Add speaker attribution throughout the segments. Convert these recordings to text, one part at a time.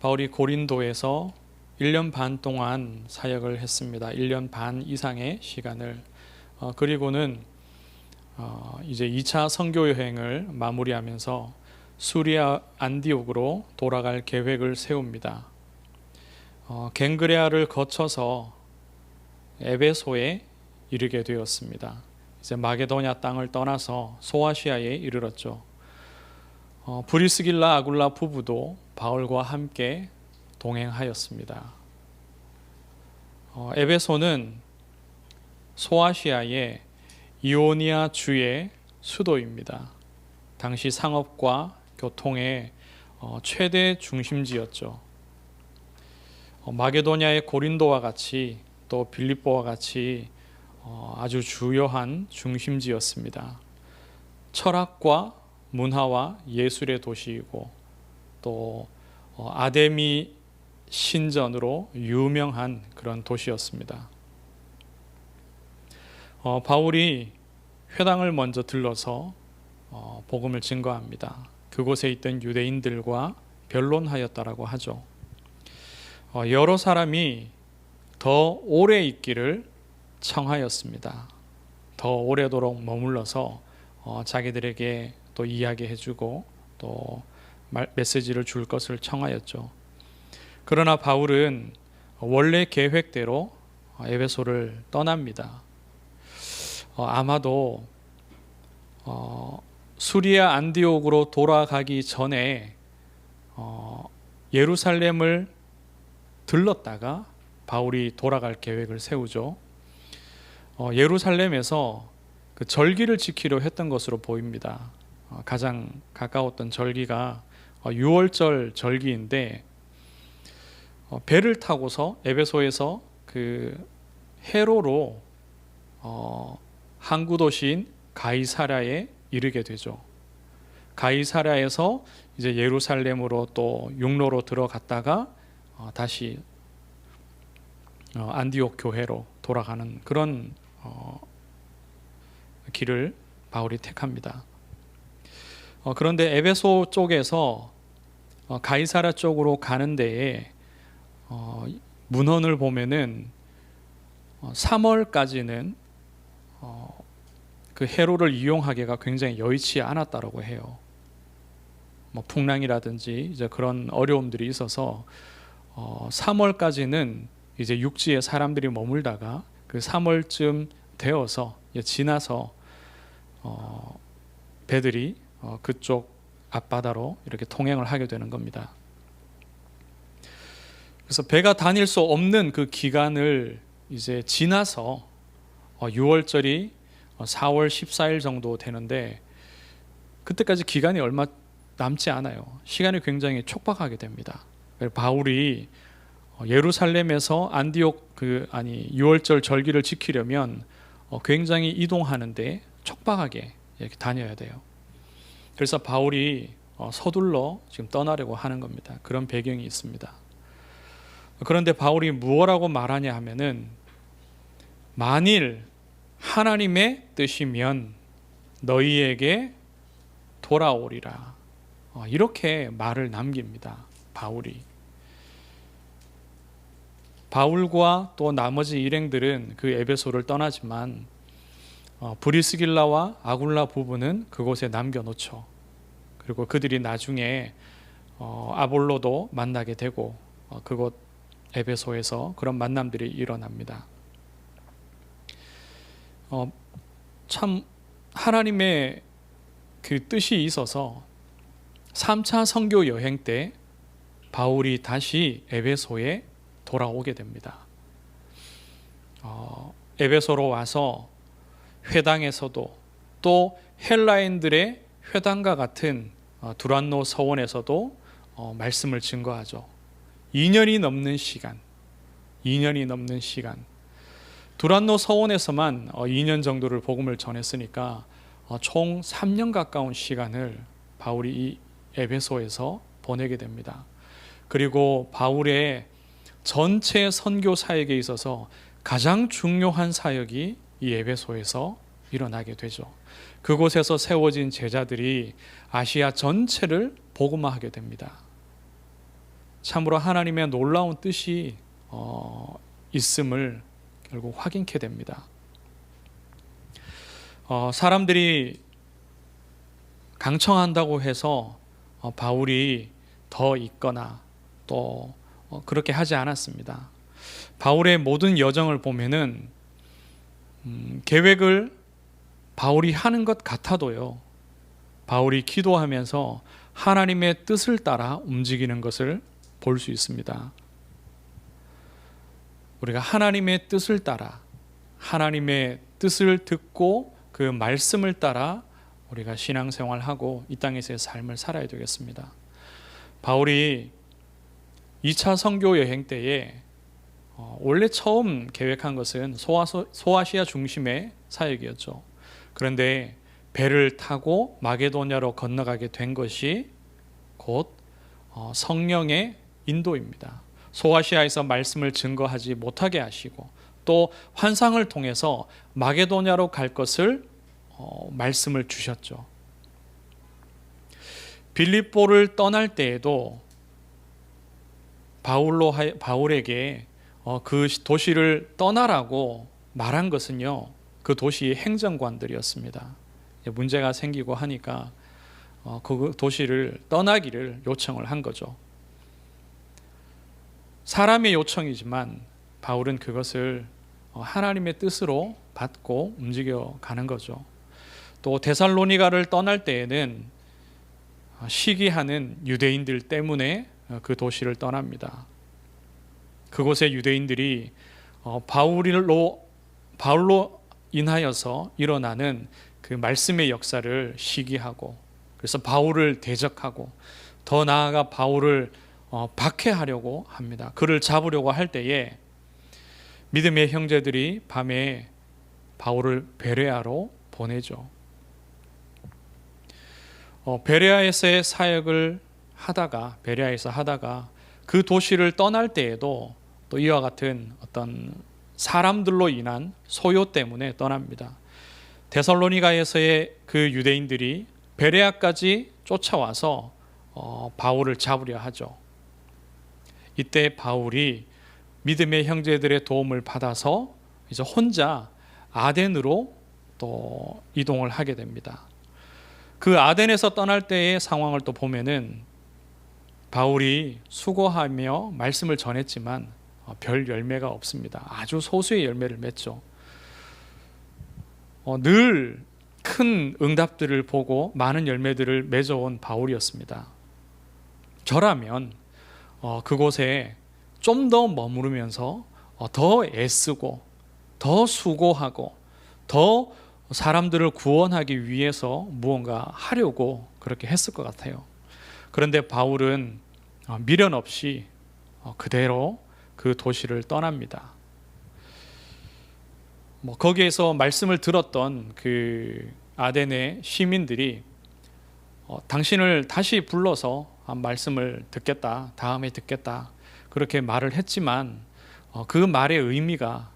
Speaker 1: 바울이 고린도에서 1년 반 동안 사역을 했습니다. 1년 반 이상의 시간을. 그리고는 이제 2차 선교 여행을 마무리하면서 수리아 안디옥으로 돌아갈 계획을 세웁니다. 갱그레아를 거쳐서 에베소에 이르게 되었습니다. 이제 마게도냐 땅을 떠나서 소아시아에 이르렀죠. 브리스길라 아굴라 부부도 바울과 함께 동행하였습니다. 에베소는 소아시아의 이오니아 주의 수도입니다. 당시 상업과 교통의 최대 중심지였죠. 마게도냐의 고린도와 같이 또 빌립보와 같이 아주 주요한 중심지였습니다. 철학과 문화와 예술의 도시이고 또 아데미 신전으로 유명한 그런 도시였습니다. 바울이 회당을 먼저 들러서 복음을 증거합니다. 그곳에 있던 유대인들과 변론하였다라고 하죠. 여러 사람이 더 오래 있기를 청하였습니다. 더 오래도록 머물러서 자기들에게 또 이야기해주고 또 메시지를 줄 것을 청하였죠. 그러나 바울은 원래 계획대로 에베소를 떠납니다. 아마도 수리아 안디옥으로 돌아가기 전에 예루살렘을 들렀다가 바울이 돌아갈 계획을 세우죠. 예루살렘에서 그 절기를 지키려 했던 것으로 보입니다. 가장 가까웠던 절기가 유월절 절기인데 배를 타고서 에베소에서 그 해로로 항구 도시인 가이사랴에 이르게 되죠. 가이사랴에서 이제 예루살렘으로 또 육로로 들어갔다가 다시 안디옥 교회로 돌아가는 그런 길을 바울이 택합니다. 그런데 에베소 쪽에서 가이사랴 쪽으로 가는 데에 문헌을 보면은 3월까지는 그 해로를 이용하기가 굉장히 여의치 않았다라고 해요. 풍랑이라든지 이제 그런 어려움들이 있어서 3월까지는 이제 육지에 사람들이 머물다가 그 3월쯤 되어서 지나서 배들이 그쪽 앞바다로 이렇게 통행을 하게 되는 겁니다. 그래서 배가 다닐 수 없는 그 기간을 이제 지나서 6월절이 4월 14일 정도 되는데 그때까지 기간이 얼마 남지 않아요. 시간이 굉장히 촉박하게 됩니다. 바울이 예루살렘에서 안디옥 6월절 절기를 지키려면 굉장히 이동하는데 촉박하게 이렇게 다녀야 돼요. 그래서 바울이 서둘러 지금 떠나려고 하는 겁니다. 그런 배경이 있습니다. 그런데 바울이 무엇라고 말하냐 하면은 만일 하나님의 뜻이면 너희에게 돌아오리라. 이렇게 말을 남깁니다. 바울과 또 나머지 일행들은 그 에베소를 떠나지만 브리스길라와 아굴라 부부는 그곳에 남겨놓죠. 그리고 그들이 나중에 아볼로도 만나게 되고 그곳 에베소에서 그런 만남들이 일어납니다. 참 하나님의 그 뜻이 있어서 3차 선교 여행 때 바울이 다시 에베소에 돌아오게 됩니다. 에베소로 와서 회당에서도 또 헬라인들의 회당과 같은 두란노 서원에서도 말씀을 증거하죠. 2년이 넘는 시간 두란노 서원에서만 2년 정도를 복음을 전했으니까 총 3년 가까운 시간을 바울이 이 에베소에서 보내게 됩니다. 그리고 바울의 전체 선교 사역에 있어서 가장 중요한 사역이 이 에베소에서 일어나게 되죠. 그곳에서 세워진 제자들이 아시아 전체를 복음화하게 됩니다. 참으로 하나님의 놀라운 뜻이 있음을 결국 확인케 됩니다. 사람들이 강청한다고 해서 바울이 더 있거나 또 그렇게 하지 않았습니다. 바울의 모든 여정을 보면은 계획을 바울이 하는 것 같아도요, 바울이 기도하면서 하나님의 뜻을 따라 움직이는 것을 볼 수 있습니다. 우리가 하나님의 뜻을 따라, 하나님의 뜻을 듣고 그 말씀을 따라 우리가 신앙생활하고 이 땅에서의 삶을 살아야 되겠습니다. 바울이 2차 선교 여행 때에 원래 처음 계획한 것은 소아시아 중심의 사역이었죠. 그런데 배를 타고 마게도냐로 건너가게 된 것이 곧 성령의 인도입니다. 소아시아에서 말씀을 증거하지 못하게 하시고 또 환상을 통해서 마게도냐로 갈 것을 말씀을 주셨죠. 빌립보를 떠날 때에도 바울에게 그 도시를 떠나라고 말한 것은요, 그 도시의 행정관들이었습니다. 문제가 생기고 하니까 그 도시를 떠나기를 요청을 한 거죠. 사람의 요청이지만 바울은 그것을 하나님의 뜻으로 받고 움직여 가는 거죠. 또 데살로니가를 떠날 때에는 시기하는 유대인들 때문에 그 도시를 떠납니다. 그곳의 유대인들이 바울로 인하여서 일어나는 그 말씀의 역사를 시기하고, 그래서 바울을 대적하고 더 나아가 바울을 박해하려고 합니다. 그를 잡으려고 할 때에 믿음의 형제들이 밤에 바울을 베레아로 보내죠. 베레아에서의 사역을 베레아에서 하다가 그 도시를 떠날 때에도 또 이와 같은 어떤 사람들로 인한 소요 때문에 떠납니다. 데살로니가에서의 그 유대인들이 베레아까지 쫓아와서 바울을 잡으려 하죠. 이때 바울이 믿음의 형제들의 도움을 받아서 이제 혼자 아덴으로 또 이동을 하게 됩니다. 그 아덴에서 떠날 때의 상황을 또 보면은 바울이 수고하며 말씀을 전했지만 별 열매가 없습니다. 아주 소수의 열매를 맺죠. 늘 큰 응답들을 보고 많은 열매들을 맺어온 바울이었습니다. 저라면 그곳에 좀 더 머무르면서 더 애쓰고 더 수고하고 더 사람들을 구원하기 위해서 무언가 하려고 그렇게 했을 것 같아요. 그런데 바울은 미련 없이 그대로 그 도시를 떠납니다. 거기에서 말씀을 들었던 그 아덴의 시민들이 당신을 다시 불러서 말씀을 듣겠다, 다음에 듣겠다, 그렇게 말을 했지만 그 말의 의미가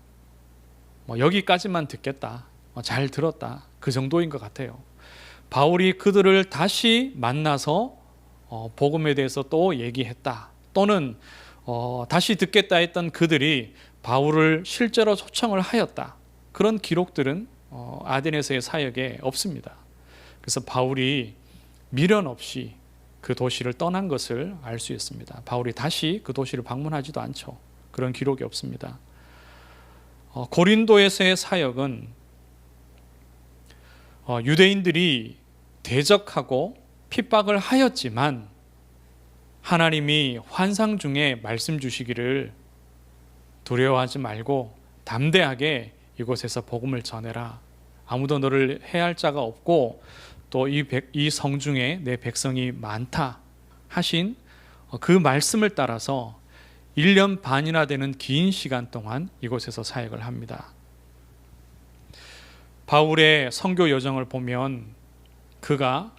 Speaker 1: 여기까지만 듣겠다, 잘 들었다, 그 정도인 것 같아요. 바울이 그들을 다시 만나서 복음에 대해서 또 얘기했다, 또는 다시 듣겠다 했던 그들이 바울을 실제로 초청을 하였다, 그런 기록들은 아덴에서의 사역에 없습니다. 그래서 바울이 미련 없이 그 도시를 떠난 것을 알 수 있습니다. 바울이 다시 그 도시를 방문하지도 않죠. 그런 기록이 없습니다. 고린도에서의 사역은 유대인들이 대적하고 핍박을 하였지만 하나님이 환상 중에 말씀 주시기를 두려워하지 말고 담대하게 이곳에서 복음을 전해라. 아무도 너를 해할 자가 없고 또 이 성중에 내 백성이 많다 하신 그 말씀을 따라서 1년 반이나 되는 긴 시간 동안 이곳에서 사역을 합니다. 바울의 선교 여정을 보면 그가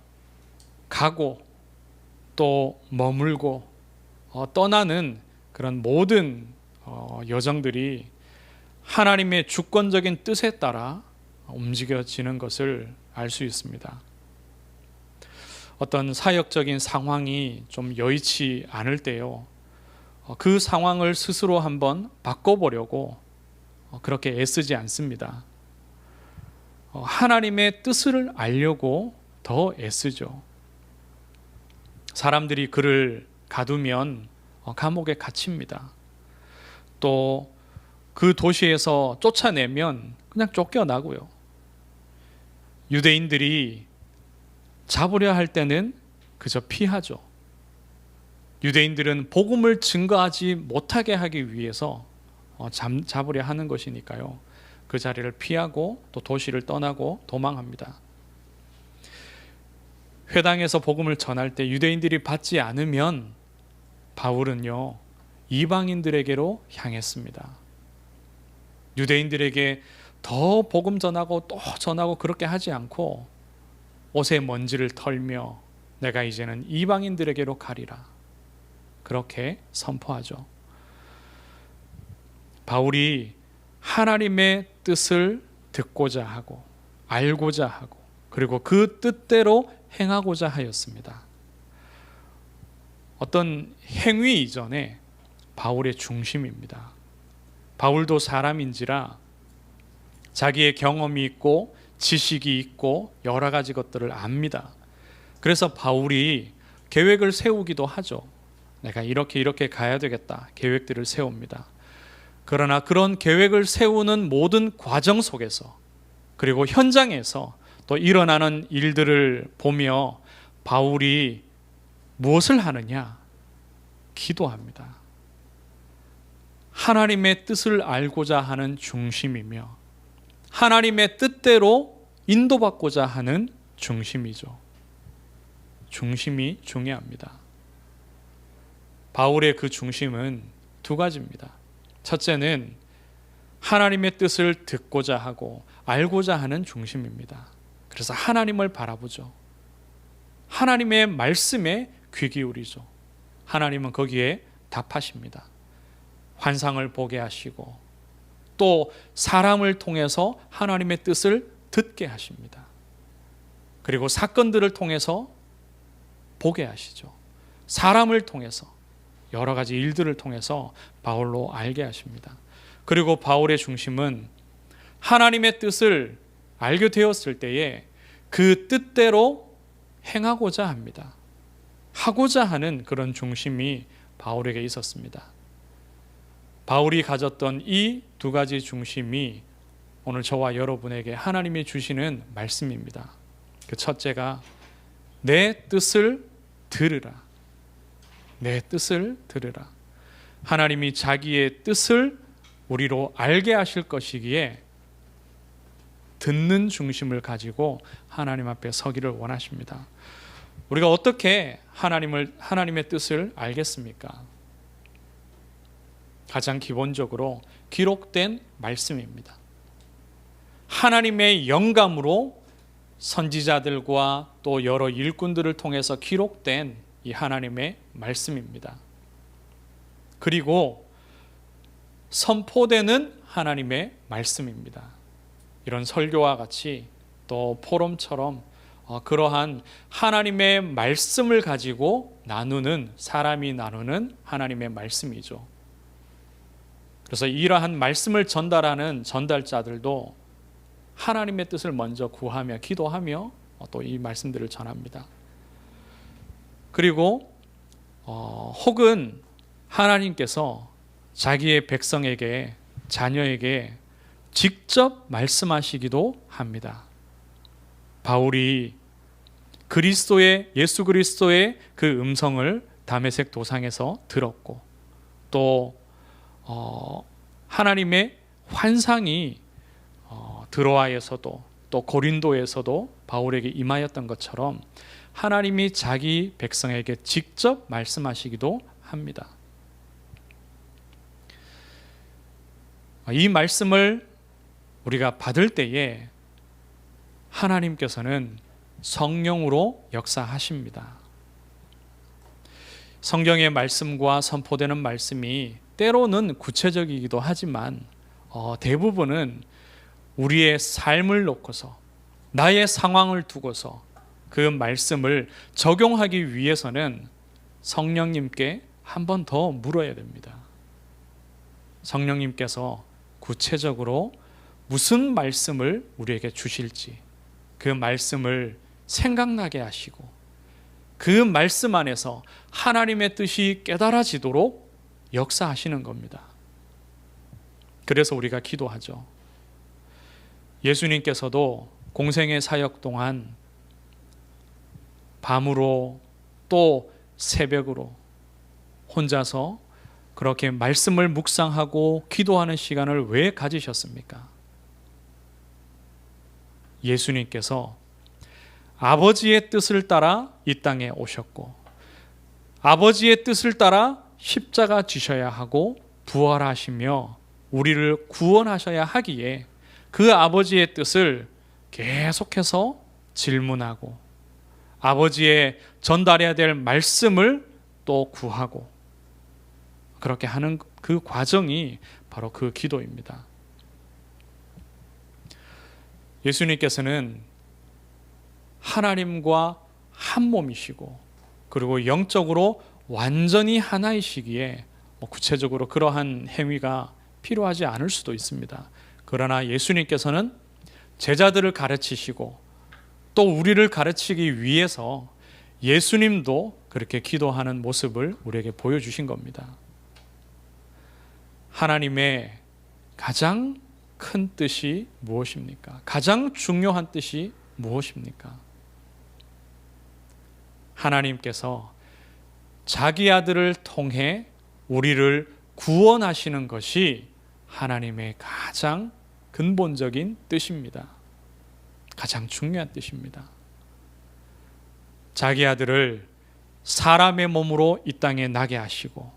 Speaker 1: 가고 또 머물고 떠나는 그런 모든 여정들이 하나님의 주권적인 뜻에 따라 움직여지는 것을 알 수 있습니다. 어떤 사역적인 상황이 좀 여의치 않을 때요, 그 상황을 스스로 한번 바꿔보려고 그렇게 애쓰지 않습니다. 하나님의 뜻을 알려고 더 애쓰죠. 사람들이 그를 가두면 감옥에 갇힙니다. 또 그 도시에서 쫓아내면 그냥 쫓겨나고요. 유대인들이 잡으려 할 때는 그저 피하죠. 유대인들은 복음을 증거하지 못하게 하기 위해서 잡으려 하는 것이니까요. 그 자리를 피하고 또 도시를 떠나고 도망합니다. 회당에서 복음을 전할 때 유대인들이 받지 않으면 바울은요, 이방인들에게로 향했습니다. 유대인들에게 더 복음 전하고 또 전하고 그렇게 하지 않고 옷에 먼지를 털며 내가 이제는 이방인들에게로 가리라, 그렇게 선포하죠. 바울이 하나님의 뜻을 듣고자 하고 알고자 하고 그리고 그 뜻대로 행하고자 하였습니다. 어떤 행위 이전에 바울의 중심입니다. 바울도 사람인지라 자기의 경험이 있고 지식이 있고 여러 가지 것들을 압니다. 그래서 바울이 계획을 세우기도 하죠. 내가 이렇게 가야 되겠다, 계획들을 세웁니다. 그러나 그런 계획을 세우는 모든 과정 속에서 그리고 현장에서 또 일어나는 일들을 보며 바울이 무엇을 하느냐? 기도합니다. 하나님의 뜻을 알고자 하는 중심이며 하나님의 뜻대로 인도받고자 하는 중심이죠. 중심이 중요합니다. 바울의 그 중심은 두 가지입니다. 첫째는 하나님의 뜻을 듣고자 하고 알고자 하는 중심입니다. 그래서 하나님을 바라보죠. 하나님의 말씀에 귀 기울이죠. 하나님은 거기에 답하십니다. 환상을 보게 하시고 또 사람을 통해서 하나님의 뜻을 듣게 하십니다. 그리고 사건들을 통해서 보게 하시죠. 사람을 통해서 여러 가지 일들을 통해서 바울로 알게 하십니다. 그리고 바울의 중심은 하나님의 뜻을 알게 되었을 때에 그 뜻대로 행하고자 합니다. 하고자 하는 그런 중심이 바울에게 있었습니다. 바울이 가졌던 이 두 가지 중심이 오늘 저와 여러분에게 하나님이 주시는 말씀입니다. 그 첫째가 내 뜻을 들으라. 내 뜻을 들으라. 하나님이 자기의 뜻을 우리로 알게 하실 것이기에 듣는 중심을 가지고 하나님 앞에 서기를 원하십니다. 우리가 어떻게 하나님의 뜻을 알겠습니까? 가장 기본적으로 기록된 말씀입니다. 하나님의 영감으로 선지자들과 또 여러 일꾼들을 통해서 기록된 이 하나님의 말씀입니다. 그리고 선포되는 하나님의 말씀입니다. 이런 설교와 같이 또 포럼처럼 그러한 하나님의 말씀을 가지고 사람이 나누는 하나님의 말씀이죠. 그래서 이러한 말씀을 전달하는 전달자들도 하나님의 뜻을 먼저 구하며 기도하며 또 이 말씀들을 전합니다. 그리고 혹은 하나님께서 자기의 백성에게, 자녀에게 직접 말씀하시기도 합니다. 바울이 예수 그리스도의 그 음성을 다메섹 도상에서 들었고 또 하나님의 환상이 드로아에서도 또 고린도에서도 바울에게 임하였던 것처럼 하나님이 자기 백성에게 직접 말씀하시기도 합니다. 이 말씀을 우리가 받을 때에 하나님께서는 성령으로 역사하십니다. 성경의 말씀과 선포되는 말씀이 때로는 구체적이기도 하지만 대부분은 우리의 삶을 놓고서 나의 상황을 두고서 그 말씀을 적용하기 위해서는 성령님께 한 번 더 물어야 됩니다. 성령님께서 구체적으로 무슨 말씀을 우리에게 주실지 그 말씀을 생각나게 하시고 그 말씀 안에서 하나님의 뜻이 깨달아지도록 역사하시는 겁니다. 그래서 우리가 기도하죠. 예수님께서도 공생의 사역 동안 밤으로 또 새벽으로 혼자서 그렇게 말씀을 묵상하고 기도하는 시간을 왜 가지셨습니까? 예수님께서 아버지의 뜻을 따라 이 땅에 오셨고 아버지의 뜻을 따라 십자가 지셔야 하고 부활하시며 우리를 구원하셔야 하기에 그 아버지의 뜻을 계속해서 질문하고 아버지의 전달해야 될 말씀을 또 구하고 그렇게 하는 그 과정이 바로 그 기도입니다. 예수님께서는 하나님과 한 몸이시고 그리고 영적으로 완전히 하나이시기에 구체적으로 그러한 행위가 필요하지 않을 수도 있습니다. 그러나 예수님께서는 제자들을 가르치시고 또 우리를 가르치기 위해서 예수님도 그렇게 기도하는 모습을 우리에게 보여주신 겁니다. 하나님의 가장 큰 뜻이 무엇입니까? 가장 중요한 뜻이 무엇입니까? 하나님께서 자기 아들을 통해 우리를 구원하시는 것이 하나님의 가장 근본적인 뜻입니다. 가장 중요한 뜻입니다. 자기 아들을 사람의 몸으로 이 땅에 나게 하시고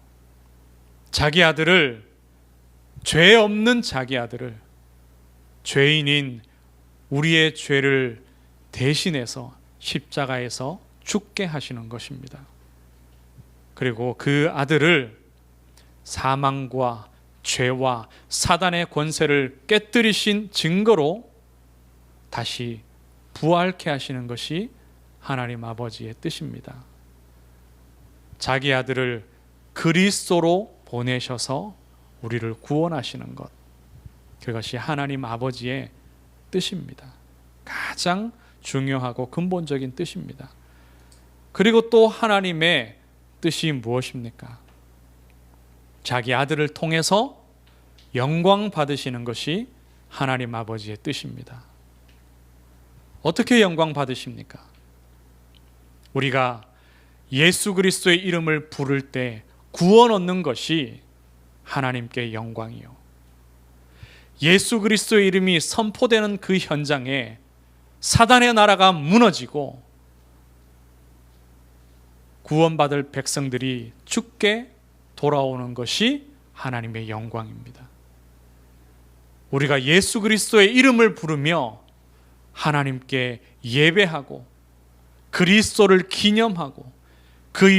Speaker 1: 자기 아들을 죄 없는 자기 아들을 죄인인 우리의 죄를 대신해서 십자가에서 죽게 하시는 것입니다. 그리고 그 아들을 사망과 죄와 사단의 권세를 깨뜨리신 증거로 다시 부활케 하시는 것이 하나님 아버지의 뜻입니다. 자기 아들을 그리스도로 보내셔서 우리를 구원하시는 것, 그것이 하나님 아버지의 뜻입니다. 가장 중요하고 근본적인 뜻입니다. 그리고 또 하나님의 뜻이 무엇입니까? 자기 아들을 통해서 영광 받으시는 것이 하나님 아버지의 뜻입니다. 어떻게 영광 받으십니까? 우리가 예수 그리스도의 이름을 부를 때 구원 얻는 것이 하나님께 영광이요. 예수 그리스도의 이름이 선포되는 그 현장에 사단의 나라가 무너지고 구원받을 백성들이 죽게 돌아오는 것이 하나님의 영광입니다. 우리가 예수 그리스도의 이름을 부르며 하나님께 예배하고 그리스도를 기념하고 그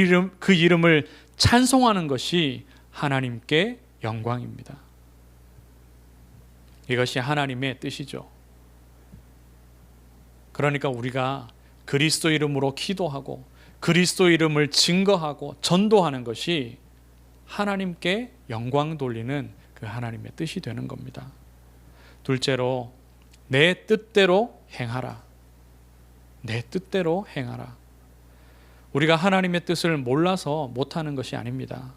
Speaker 1: 이름을 찬송하는 것이 하나님께 영광입니다. 이것이 하나님의 뜻이죠. 그러니까 우리가 그리스도 이름으로 기도하고 그리스도 이름을 증거하고 전도하는 것이 하나님께 영광 돌리는 그 하나님의 뜻이 되는 겁니다. 둘째로 내 뜻대로 행하라. 내 뜻대로 행하라. 우리가 하나님의 뜻을 몰라서 못하는 것이 아닙니다.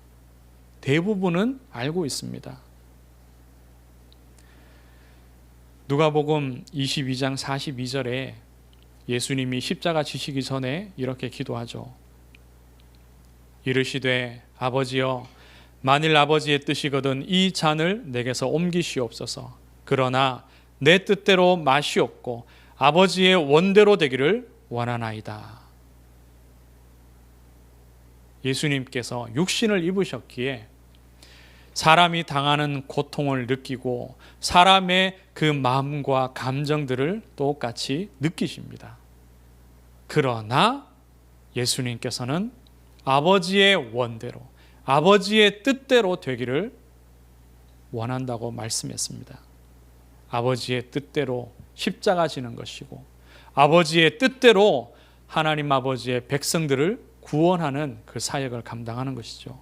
Speaker 1: 대부분은 알고 있습니다. 누가복음 22장 42절에 예수님이 십자가 지시기 전에 이렇게 기도하죠. 이르시되 아버지여 만일 아버지의 뜻이거든 이 잔을 내게서 옮기시옵소서. 그러나 내 뜻대로 마시옵고 아버지의 원대로 되기를 원하나이다. 예수님께서 육신을 입으셨기에 사람이 당하는 고통을 느끼고 사람의 그 마음과 감정들을 똑같이 느끼십니다. 그러나 예수님께서는 아버지의 원대로, 아버지의 뜻대로 되기를 원한다고 말씀했습니다. 아버지의 뜻대로 십자가 지는 것이고 아버지의 뜻대로 하나님 아버지의 백성들을 구원하는 그 사역을 감당하는 것이죠.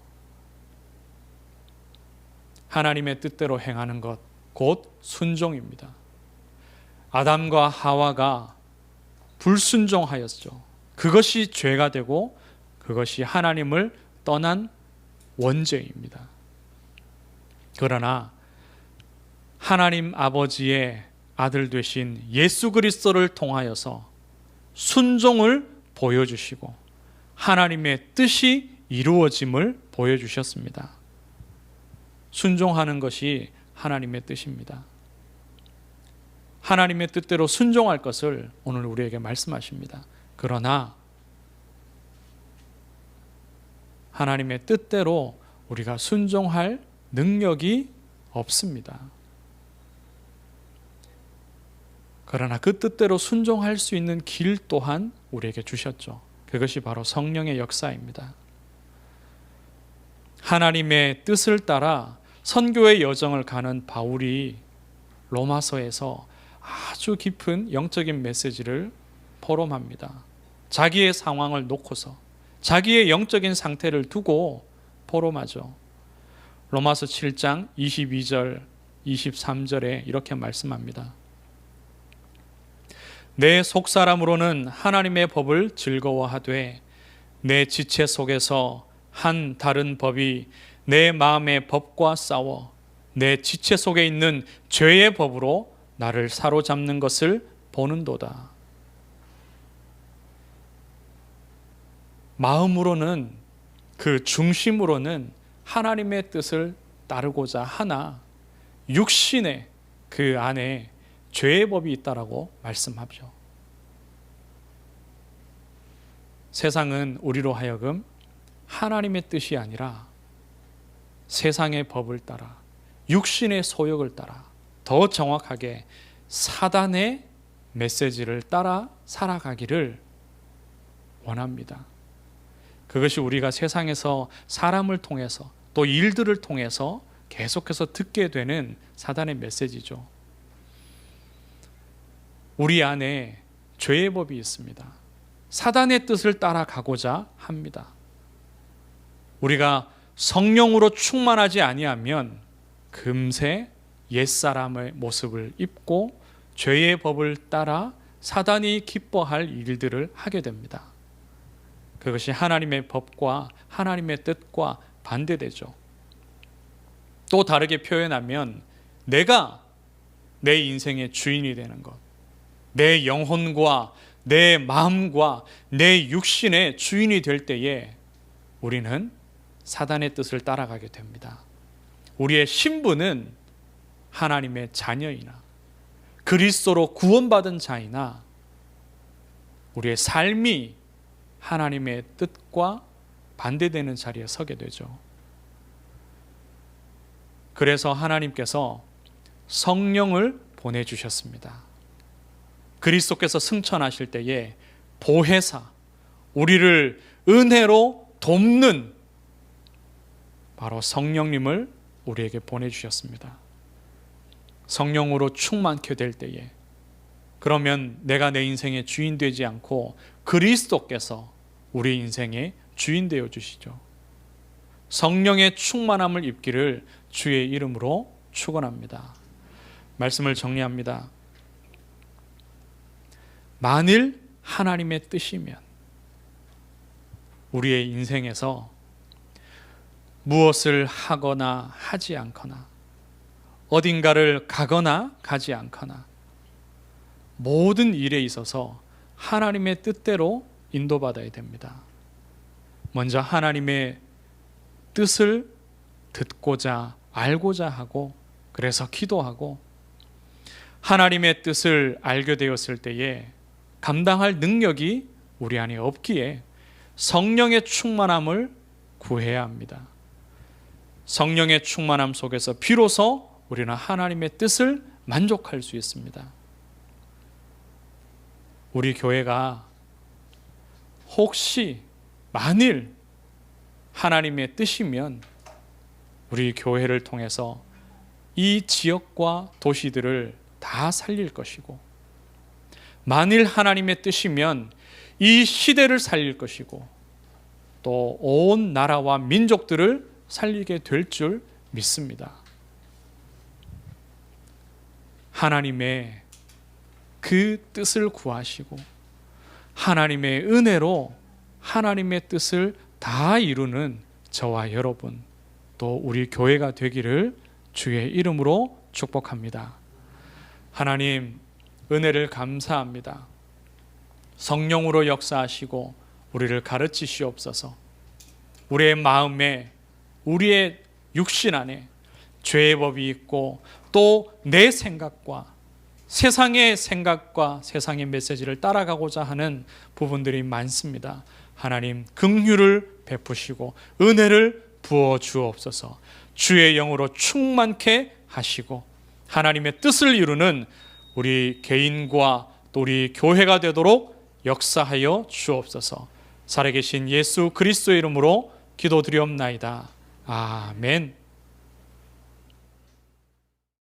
Speaker 1: 하나님의 뜻대로 행하는 것, 곧 순종입니다. 아담과 하와가 불순종하였죠. 그것이 죄가 되고 그것이 하나님을 떠난 원죄입니다. 그러나 하나님 아버지의 아들 되신 예수 그리스도를 통하여서 순종을 보여주시고 하나님의 뜻이 이루어짐을 보여주셨습니다. 순종하는 것이 하나님의 뜻입니다. 하나님의 뜻대로 순종할 것을 오늘 우리에게 말씀하십니다. 그러나 하나님의 뜻대로 우리가 순종할 능력이 없습니다. 그러나 그 뜻대로 순종할 수 있는 길 또한 우리에게 주셨죠. 그것이 바로 성령의 역사입니다. 하나님의 뜻을 따라 선교의 여정을 가는 바울이 로마서에서 아주 깊은 영적인 메시지를 포럼합니다. 자기의 상황을 놓고서 자기의 영적인 상태를 두고 포럼하죠. 로마서 7장 22절 23절에 이렇게 말씀합니다. 내 속사람으로는 하나님의 법을 즐거워하되 내 지체 속에서 한 다른 법이 내 마음의 법과 싸워 내 지체 속에 있는 죄의 법으로 나를 사로잡는 것을 보는도다. 마음으로는, 그 중심으로는 하나님의 뜻을 따르고자 하나 육신의 그 안에 죄의 법이 있다라고 말씀하죠. 세상은 우리로 하여금 하나님의 뜻이 아니라 세상의 법을 따라 육신의 소욕을 따라 더 정확하게 사단의 메시지를 따라 살아가기를 원합니다. 그것이 우리가 세상에서 사람을 통해서 또 일들을 통해서 계속해서 듣게 되는 사단의 메시지죠. 우리 안에 죄의 법이 있습니다. 사단의 뜻을 따라가고자 합니다. 우리가 성령으로 충만하지 아니하면 금세 옛사람의 모습을 입고 죄의 법을 따라 사단이 기뻐할 일들을 하게 됩니다. 그것이 하나님의 법과 하나님의 뜻과 반대되죠. 또 다르게 표현하면 내가 내 인생의 주인이 되는 것, 내 영혼과 내 마음과 내 육신의 주인이 될 때에 우리는 사단의 뜻을 따라가게 됩니다. 우리의 신분은 하나님의 자녀이나 그리스도로 구원받은 자이나 우리의 삶이 하나님의 뜻과 반대되는 자리에 서게 되죠. 그래서 하나님께서 성령을 보내주셨습니다. 그리스도께서 승천하실 때에 보혜사, 우리를 은혜로 돕는 바로 성령님을 우리에게 보내주셨습니다. 성령으로 충만케 될 때에 그러면 내가 내 인생의 주인 되지 않고 그리스도께서 우리 인생의 주인 되어 주시죠. 성령의 충만함을 입기를 주의 이름으로 축원합니다. 말씀을 정리합니다. 만일 하나님의 뜻이면 우리의 인생에서 무엇을 하거나 하지 않거나 어딘가를 가거나 가지 않거나 모든 일에 있어서 하나님의 뜻대로 인도받아야 됩니다. 먼저 하나님의 뜻을 듣고자 알고자 하고 그래서 기도하고 하나님의 뜻을 알게 되었을 때에 감당할 능력이 우리 안에 없기에 성령의 충만함을 구해야 합니다. 성령의 충만함 속에서 비로소 우리는 하나님의 뜻을 만족할 수 있습니다. 우리 교회가 혹시 만일 하나님의 뜻이면 우리 교회를 통해서 이 지역과 도시들을 다 살릴 것이고 만일 하나님의 뜻이면 이 시대를 살릴 것이고 또 온 나라와 민족들을 살리게 될 줄 믿습니다. 하나님의 그 뜻을 구하시고 하나님의 은혜로 하나님의 뜻을 다 이루는 저와 여러분, 또 우리 교회가 되기를 주의 이름으로 축복합니다. 하나님, 은혜를 감사합니다. 성령으로 역사하시고 우리를 가르치시옵소서. 우리의 마음에, 우리의 육신 안에 죄의 법이 있고 또 내 생각과 세상의 생각과 세상의 메시지를 따라가고자 하는 부분들이 많습니다. 하나님, 긍휼을 베푸시고 은혜를 부어 주옵소서. 주의 영으로 충만케 하시고 하나님의 뜻을 이루는 우리 개인과 또 우리 교회가 되도록 역사하여 주옵소서. 살아계신 예수 그리스도의 이름으로 기도드리옵나이다. 아멘.